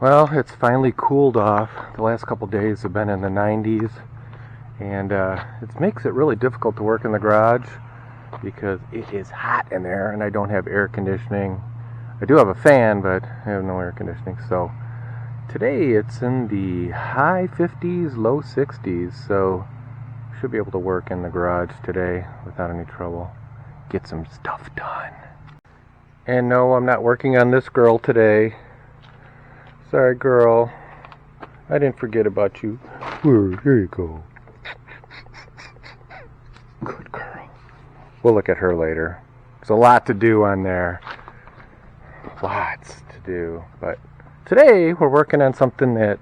Well, it's finally cooled off. The last couple days have been in the 90s, and it makes it really difficult to work in the garage because it is hot in there and I don't have air conditioning. I do have a fan, but I have no air conditioning. So today it's in the high 50s, low 60s, so I should be able to work in the garage today without any trouble. Get some stuff done. And no, I'm not working on this girl today. Sorry, girl. I didn't forget about you. Here you go. Good girl. We'll look at her later. There's a lot to do on there. Lots to do. But today we're working on something that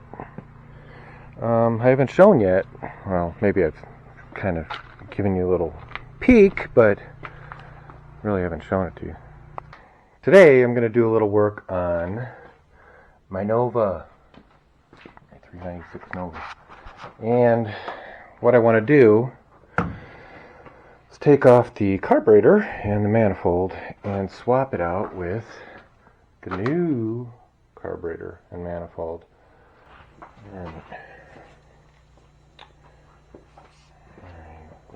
I haven't shown yet. Well, maybe I've kind of given you a little peek, but really haven't shown it to you. Today I'm going to do a little work on my Nova, my 396 Nova. And what I want to do is take off the carburetor and the manifold and swap it out with the new carburetor and manifold. And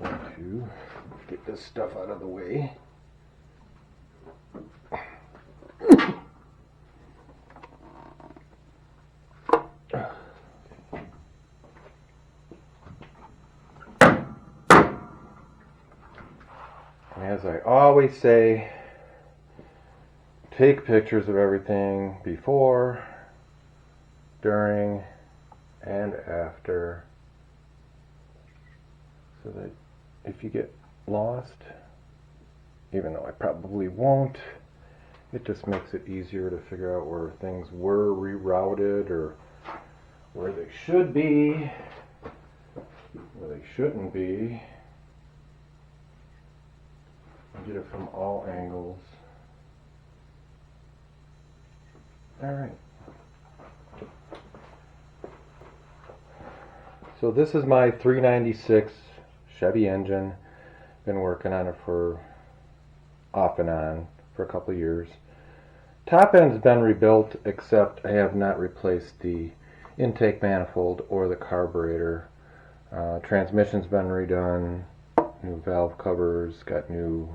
I'm going to get this stuff out of the way. As I always say, take pictures of everything before, during, and after, so that if you get lost, even though I probably won't, it just makes it easier to figure out where things were rerouted or where they should be, where they shouldn't be. Get it from all angles. Alright. So this is my 396 Chevy engine. Been working on it for off and on for a couple of years. Top end's been rebuilt, except I have not replaced the intake manifold or the carburetor. Transmission's been redone. New valve covers, got new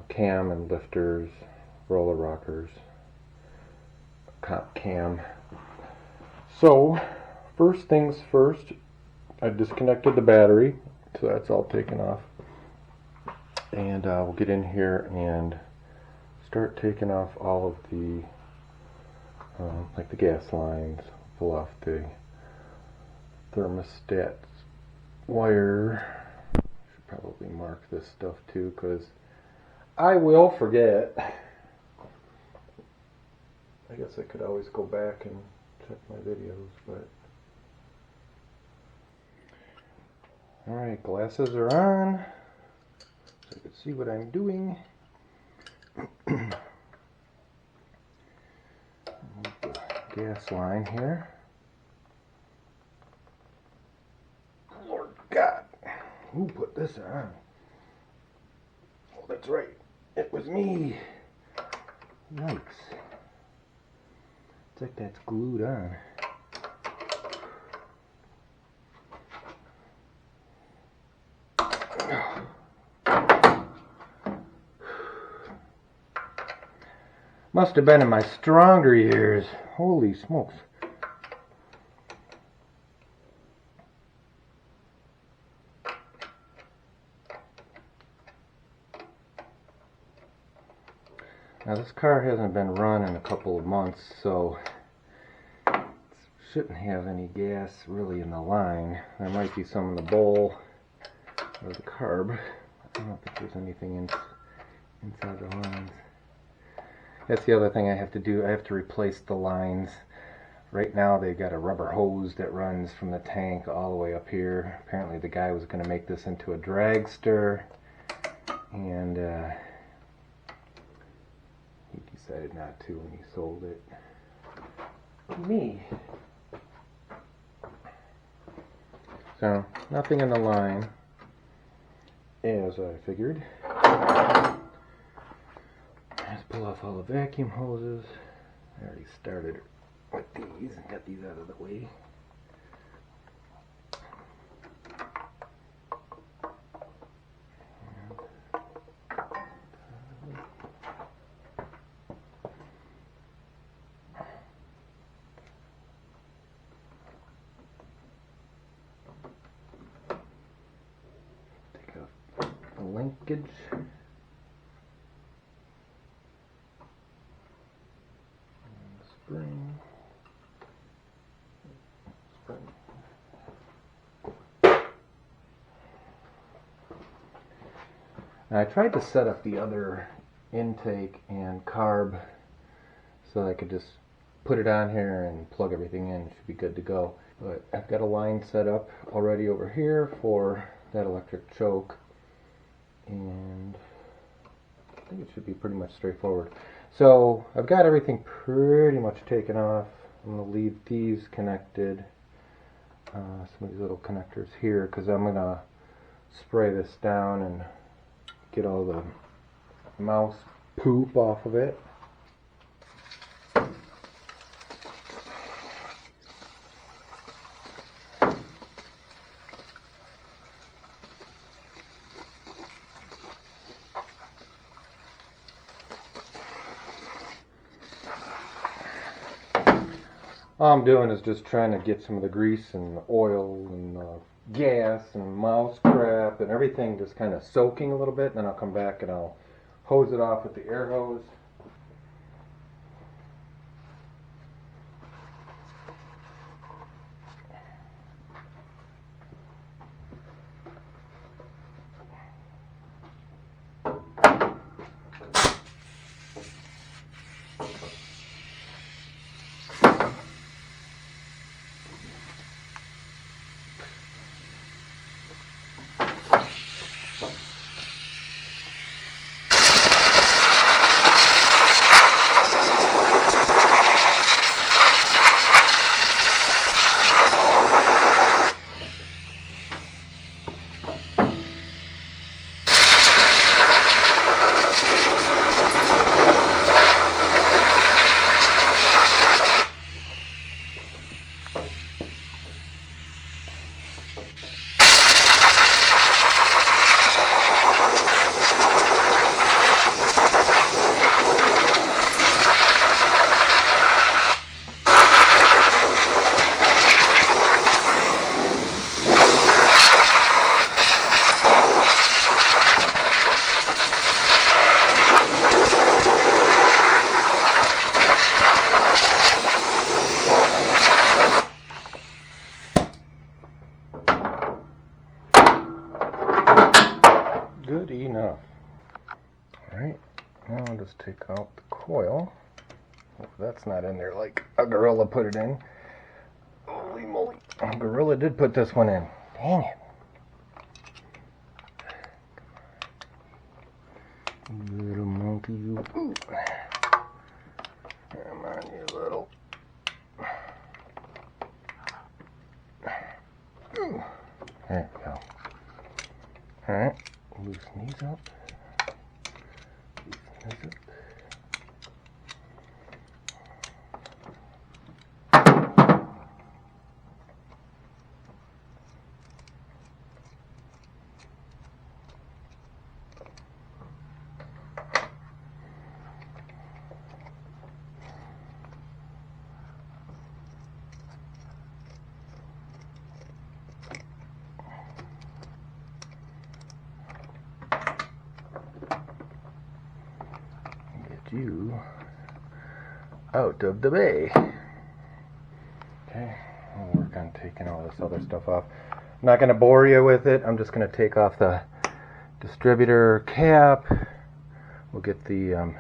cam and lifters, roller rockers, cam. So, first things first, I disconnected the battery, so that's all taken off. And we'll get in here and start taking off all of the, like the gas lines, pull off the thermostat wire. Probably mark this stuff too, because I will forget. I guess I could always go back and check my videos, but alright, glasses are on so I can see what I'm doing. Move the gas line here. Lord God, who put this on? Oh, that's right. It was me. Yikes. It's like that's glued on. Must have been in my stronger years. Holy smokes. Now this car hasn't been run in a couple of months, so it shouldn't have any gas really in the line. There might be some in the bowl or the carb. I don't think there's anything inside the lines. That's the other thing I have to do. I have to replace the lines. Right now they've got a rubber hose that runs from the tank all the way up here. Apparently the guy was going to make this into a dragster, and he decided not to when he sold it to me. So, nothing in the line, as I figured. Let's pull off all the vacuum hoses. I already started with these and get these out of the way. Take off the linkage. Spring. Now I tried to set up the other intake and carb so I could just put it on here and plug everything in. It should be good to go. But I've got a line set up already over here for that electric choke, and I think it should be pretty much straightforward. So I've got everything pretty much taken off. I'm going to leave these connected, some of these little connectors here, because I'm going to spray this down and get all the mouse poop off of it. All I'm doing is just trying to get some of the grease and oil and gas and mouse crap and everything just kind of soaking a little bit, and then I'll come back and I'll hose it off with the air hose. Good enough. Alright, now I'll just take out the coil. Hope that's not in there like a gorilla put it in. Holy moly. A gorilla did put this one in. Dang it. Little monkey, you. Ooh. Come on, you little. Ooh. There we go. Alright. Loosen these up. Loosen this up. You out of the bay. Okay, I'll work on taking all this other stuff off. I'm not going to bore you with it. I'm just going to take off the distributor cap. We'll get the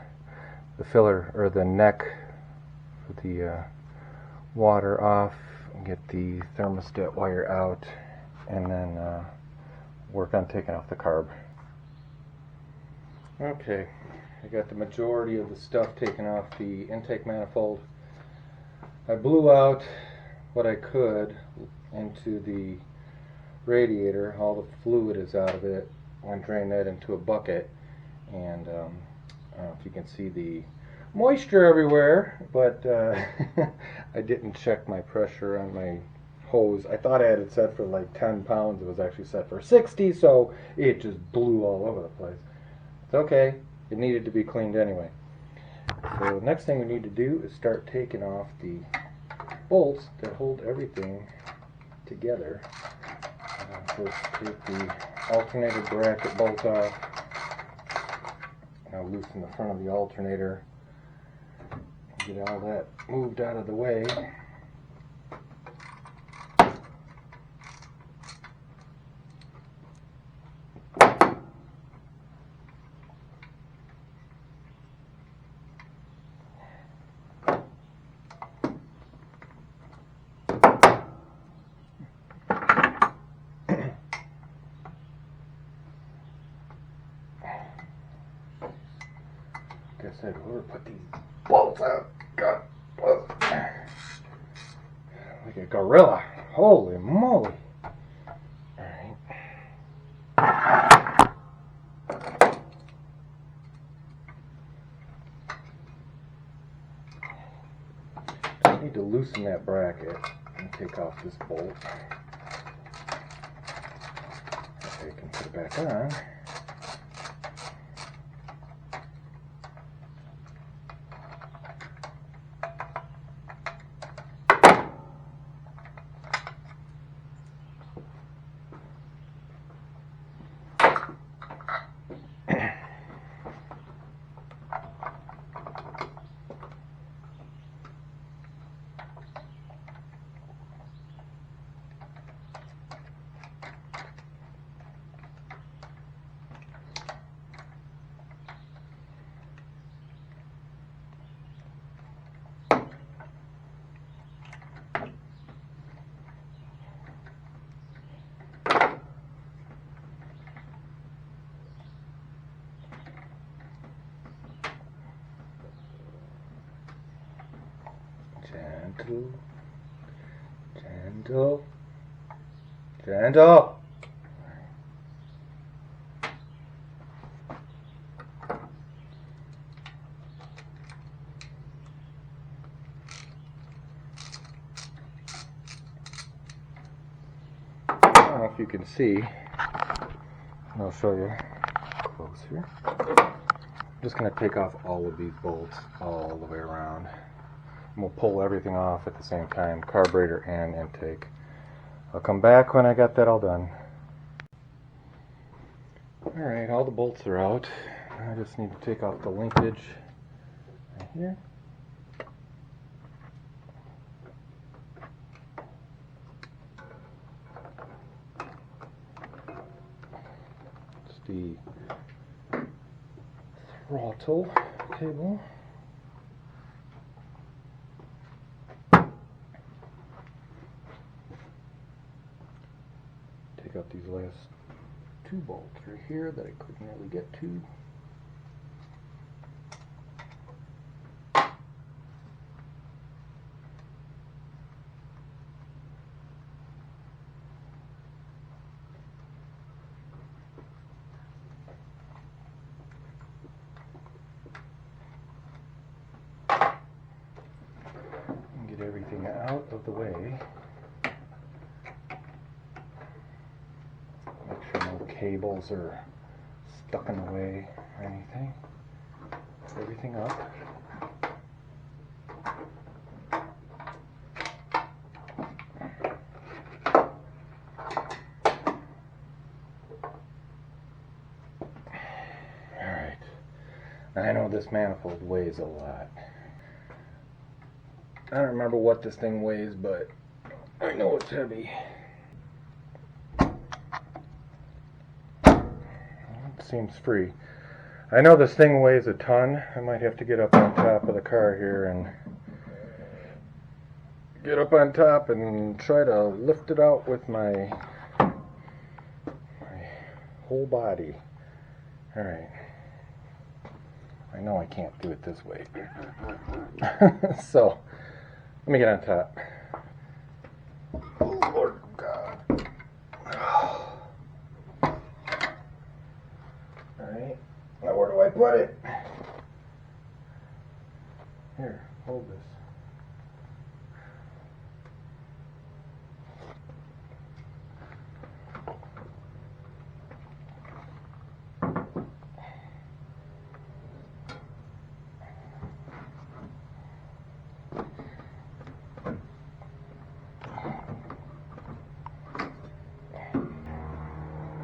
filler or the neck for the water off, and get the thermostat wire out, and then work on taking off the carb. Okay. I got the majority of the stuff taken off the intake manifold. I blew out what I could into the radiator. All the fluid is out of it. I'm going to drain that into a bucket, and I don't know if you can see the moisture everywhere, but I didn't check my pressure on my hose. I thought I had it set for like 10 pounds. It was actually set for 60, so it just blew all over the place. It's okay. It needed to be cleaned anyway. So the next thing we need to do is start taking off the bolts that hold everything together. First take the alternator bracket bolt off. Now loosen the front of the alternator. Get all that moved out of the way. Like I said, whoever put these bolts out, God, like a gorilla. Holy moly. Alright. I need to loosen that bracket and take off this bolt. Okay, I can put it back on. Gentle, gentle, gentle. I don't know if you can see. I'll show you close here. I'm just going to take off all of these bolts all the way around. And we'll pull everything off at the same time, carburetor and intake. I'll come back when I got that all done. Alright, all the bolts are out. I just need to take off the linkage right here. It's the throttle cable. Take out these last two bolts right here that I couldn't really get to. And get everything out of the way. Cables are stuck in the way or anything. Put everything up. Alright. I know this manifold weighs a lot. I don't remember what this thing weighs, but I know it's heavy. Seems free. I know this thing weighs a ton. I might have to get up on top of the car here and get up on top and try to lift it out with my whole body. Alright. I know I can't do it this way. So, let me get on top. Oh, Lord God. Alright, now where do I put it? Here, hold this.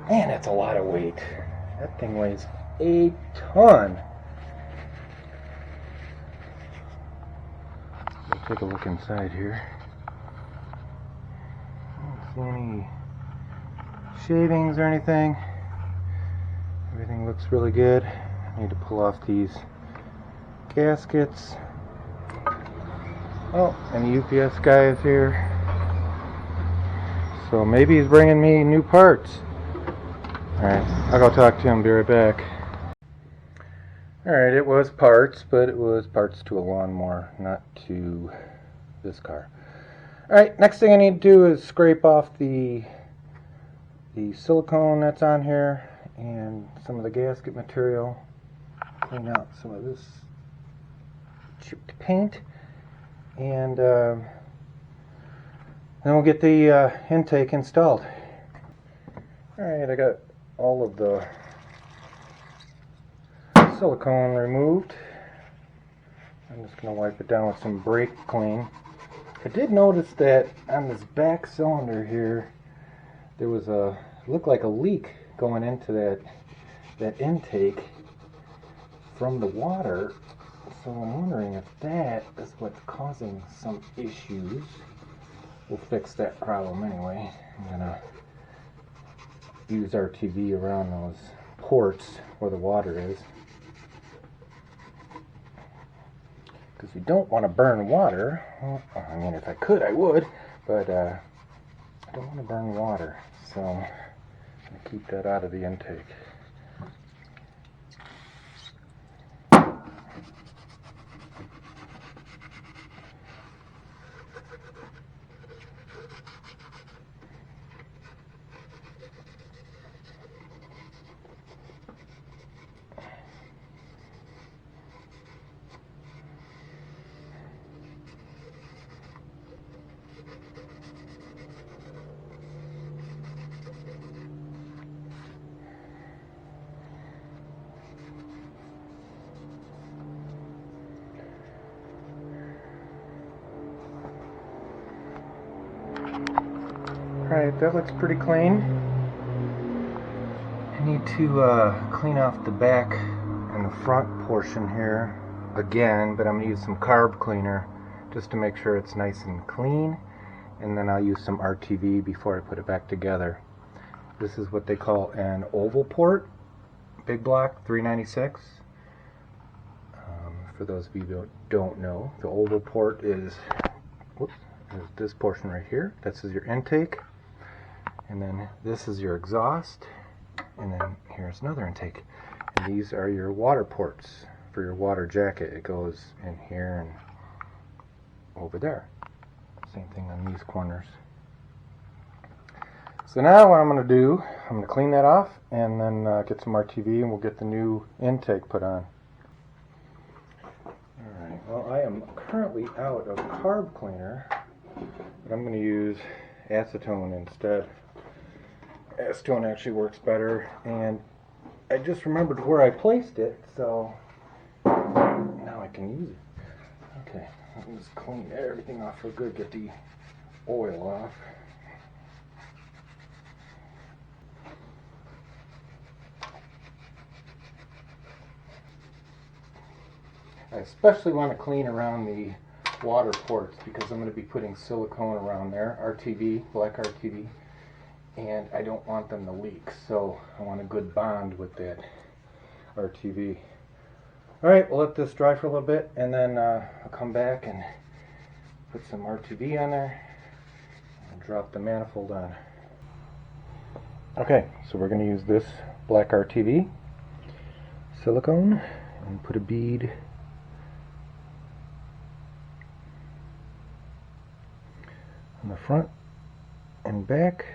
Man, that's a lot of weight. That thing weighs a ton. Let's take a look inside here. I don't see any shavings or anything. Everything looks really good. I need to pull off these gaskets. Oh, and the UPS guy is here. So maybe he's bringing me new parts. Alright, I'll go talk to him, be right back. Alright, it was parts, but it was parts to a lawnmower, not to this car. Alright, next thing I need to do is scrape off the silicone that's on here and some of the gasket material. Clean out some of this chipped paint. And then we'll get the intake installed. Alright, I got all of the silicone removed. I'm just going to wipe it down with some brake clean. I did notice that on this back cylinder here there was it looked like a leak going into that intake from the water. So I'm wondering if that is what's causing some issues. We'll fix that problem anyway. I'm gonna use RTV around those ports where the water is, because we don't want to burn water. Well, I mean, if I could I would, but I don't want to burn water, so I'm gonna keep that out of the intake. Alright, that looks pretty clean. I need to clean off the back and the front portion here again, but I'm going to use some carb cleaner just to make sure it's nice and clean, and then I'll use some RTV before I put it back together. This is what they call an oval port, big block 396. For those of you who don't know, the oval port is this portion right here. This is your intake, and then this is your exhaust, and then here's another intake. And these are your water ports for your water jacket. It goes in here and over there. Same thing on these corners. So now what I'm going to do, I'm going to clean that off and then get some RTV, and we'll get the new intake put on. Alright, well, I am currently out of carb cleaner, but I'm going to use acetone instead. Acetone actually works better, and I just remembered where I placed it, so now I can use it. Okay, let me just clean everything off real good, get the oil off. I especially want to clean around the water ports because I'm going to be putting silicone around there, RTV, black RTV, and I don't want them to leak, so I want a good bond with that RTV. Alright, we'll let this dry for a little bit, and then I'll come back and put some RTV on there and drop the manifold on. Okay, so we're going to use this black RTV silicone and put a bead on the front and back.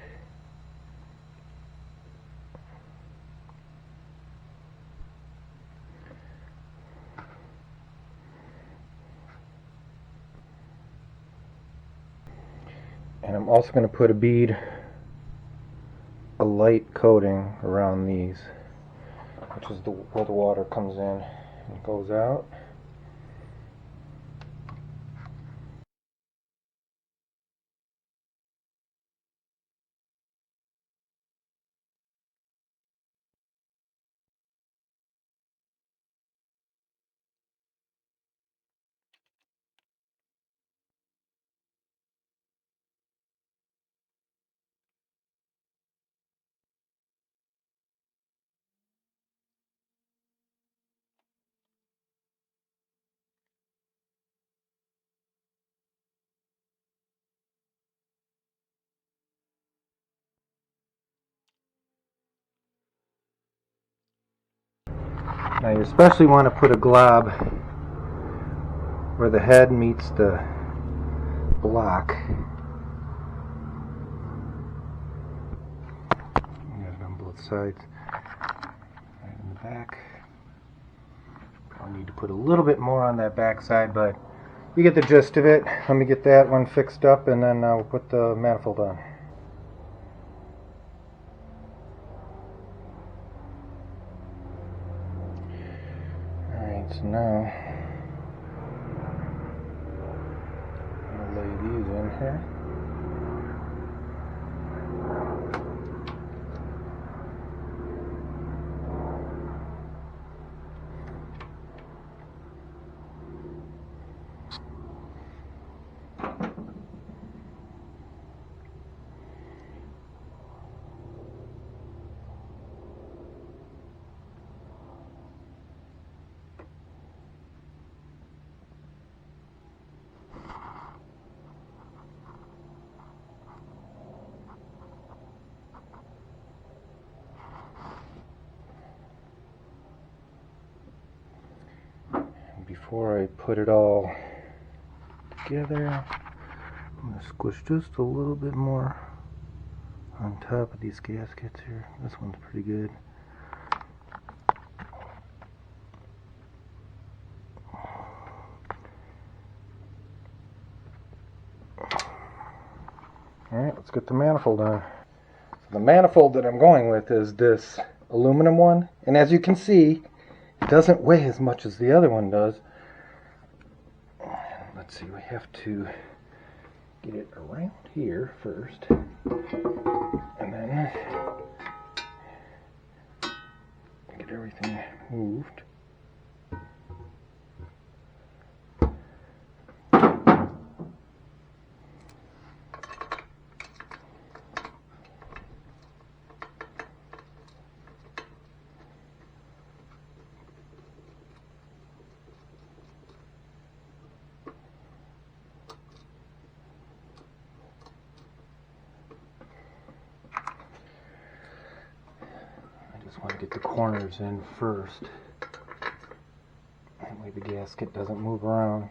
And I'm also going to put a light coating around these, which is where the water comes in and goes out. Now you especially want to put a glob where the head meets the block. Get it on both sides. Right in the back. I'll need to put a little bit more on that back side, but you get the gist of it. Let me get that one fixed up and then we'll put the manifold on. Alright, so now I'll lay these in here. Before I put it all together, I'm going to squish just a little bit more on top of these gaskets here. This one's pretty good. Alright, let's get the manifold on. So the manifold that I'm going with is this aluminum one, and as you can see, it doesn't weigh as much as the other one does. Let's see, we have to get it around here first, and then get everything moved. I want to get the corners in first. That way the gasket doesn't move around.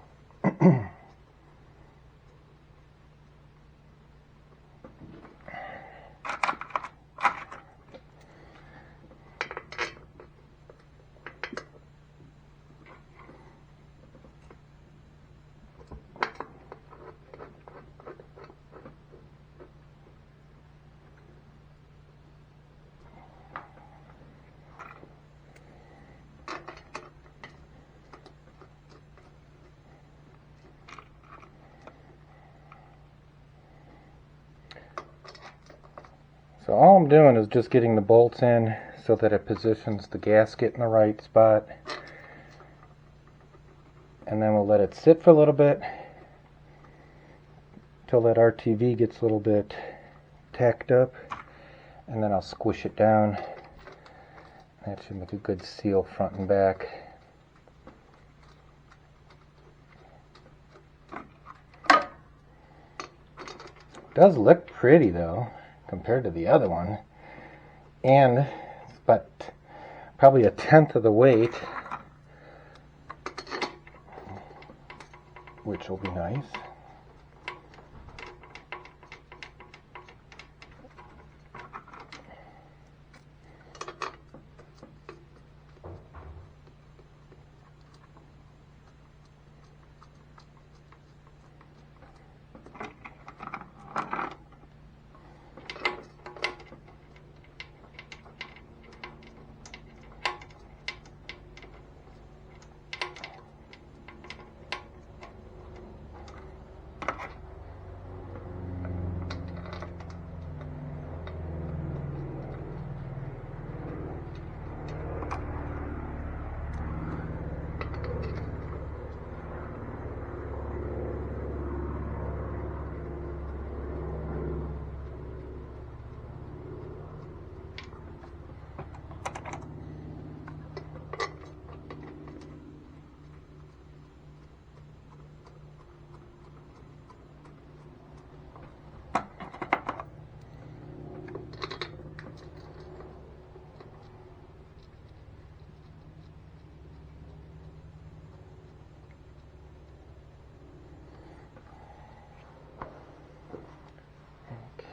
So all I'm doing is just getting the bolts in so that it positions the gasket in the right spot. And then we'll let it sit for a little bit till that RTV gets a little bit tacked up. And then I'll squish it down. That should make a good seal front and back. It does look pretty though, compared to the other one, and it's but probably 1/10 of the weight, which will be nice.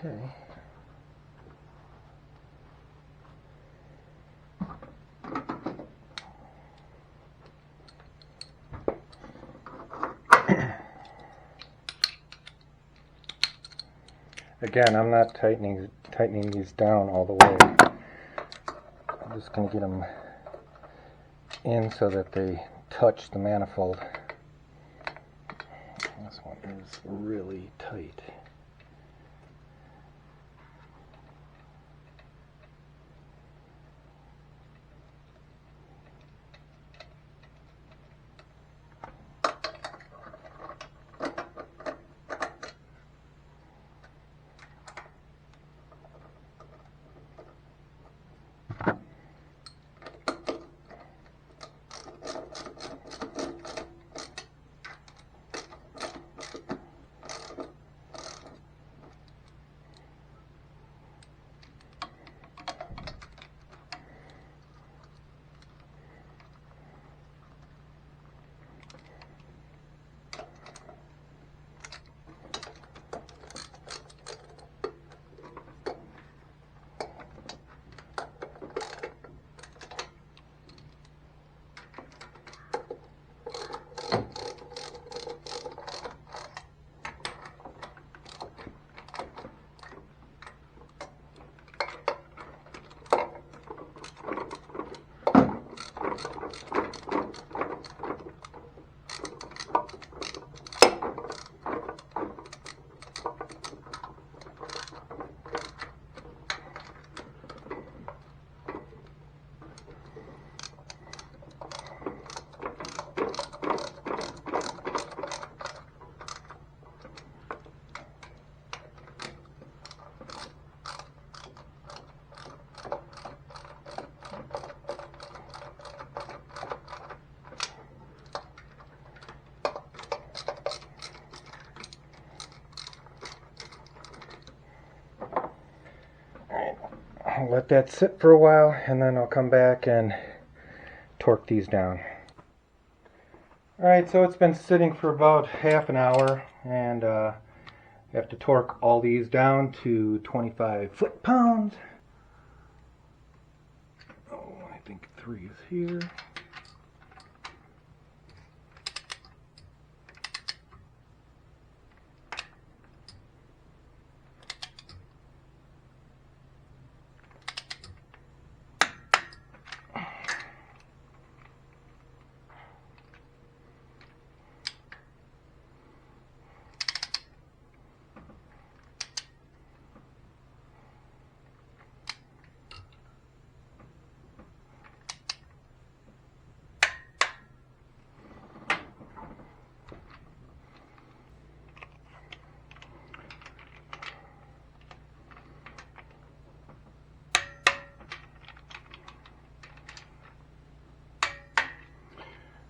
Okay. Again, I'm not tightening these down all the way. I'm just going to get them in so that they touch the manifold. This one is really tight. I'll let that sit for a while and then I'll come back and torque these down. Alright, so it's been sitting for about half an hour, and I have to torque all these down to 25 foot-pounds. Oh, I think 3 is here.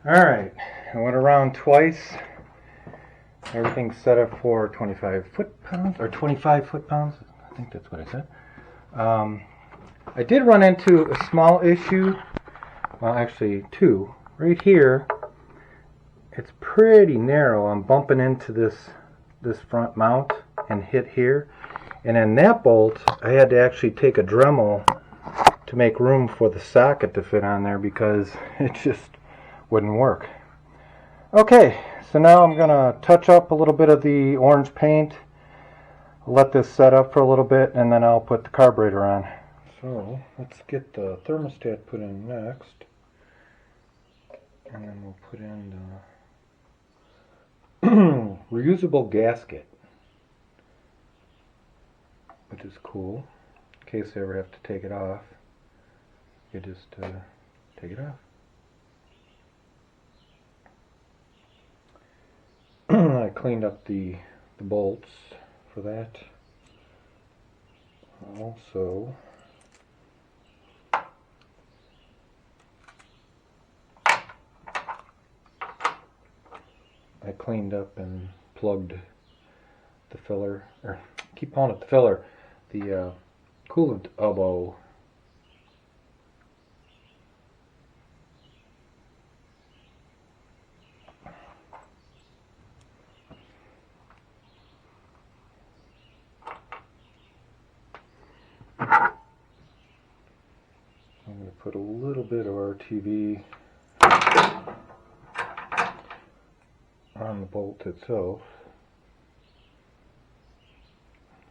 Alright, I went around twice. Everything's set up for 25 foot-pounds, or 25 foot-pounds. I think that's what I said. I did run into a small issue. Well, actually 2. Right here, it's pretty narrow. I'm bumping into this front mount and hit here. And in that bolt, I had to actually take a Dremel to make room for the socket to fit on there because it just wouldn't work. Okay, so now I'm going to touch up a little bit of the orange paint, let this set up for a little bit, and then I'll put the carburetor on. So let's get the thermostat put in next, and then we'll put in the reusable gasket, which is cool. In case I ever have to take it off, you just take it off. I cleaned up the bolts for that. Also, I cleaned up and plugged the filler, or I keep calling it the filler, the coolant elbow. put a little bit of RTV on the bolt itself.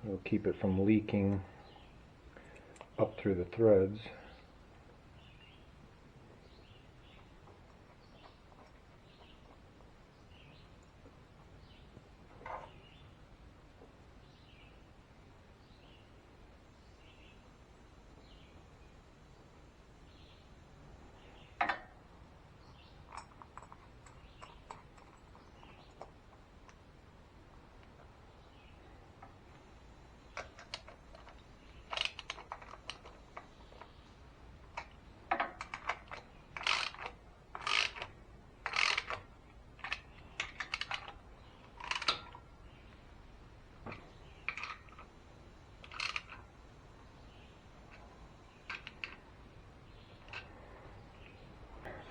It'll keep it from leaking up through the threads.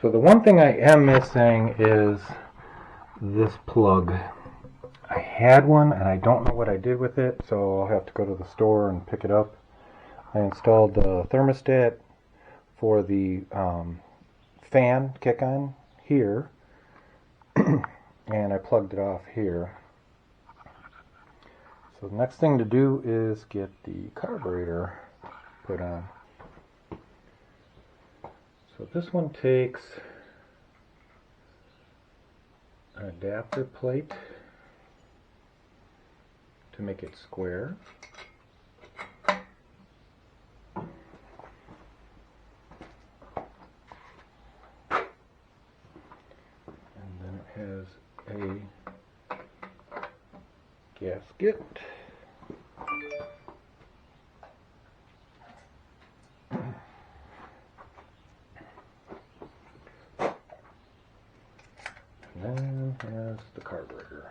So the one thing I am missing is this plug. I had one and I don't know what I did with it, so I'll have to go to the store and pick it up. I installed the thermostat for the fan kick-on here, and I plugged it off here. So the next thing to do is get the carburetor put on. So this one takes an adapter plate to make it square. And then it has a gasket. And then has the carburetor.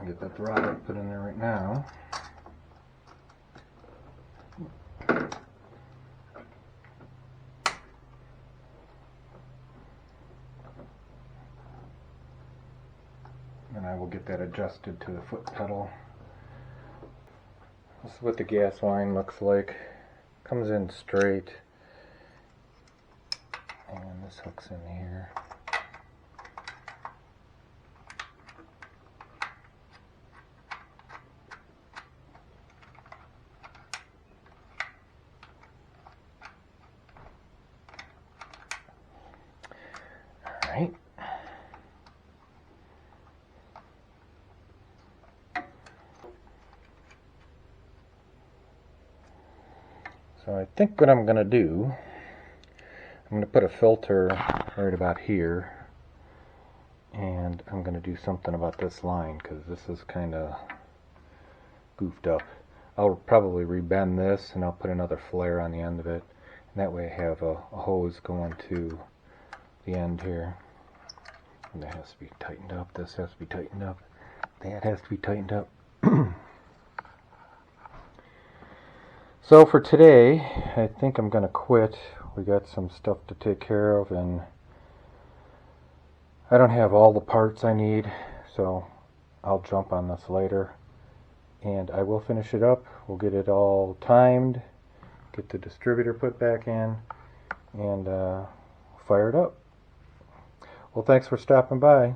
Get that throttle put in there right now. And I will get that adjusted to the foot pedal. This is what the gas line looks like. Comes in straight, and this hooks in here. Alright. So I think what I'm going to do, I'm going to put a filter right about here, and I'm going to do something about this line because this is kind of goofed up. I'll probably rebend this and I'll put another flare on the end of it, and that way I have a hose going to the end here. And that has to be tightened up, this has to be tightened up, that has to be tightened up. So for today, I think I'm going to quit. We got some stuff to take care of, and I don't have all the parts I need, so I'll jump on this later. and I will finish it up. We'll get it all timed, get the distributor put back in, and fire it up. Well, thanks for stopping by.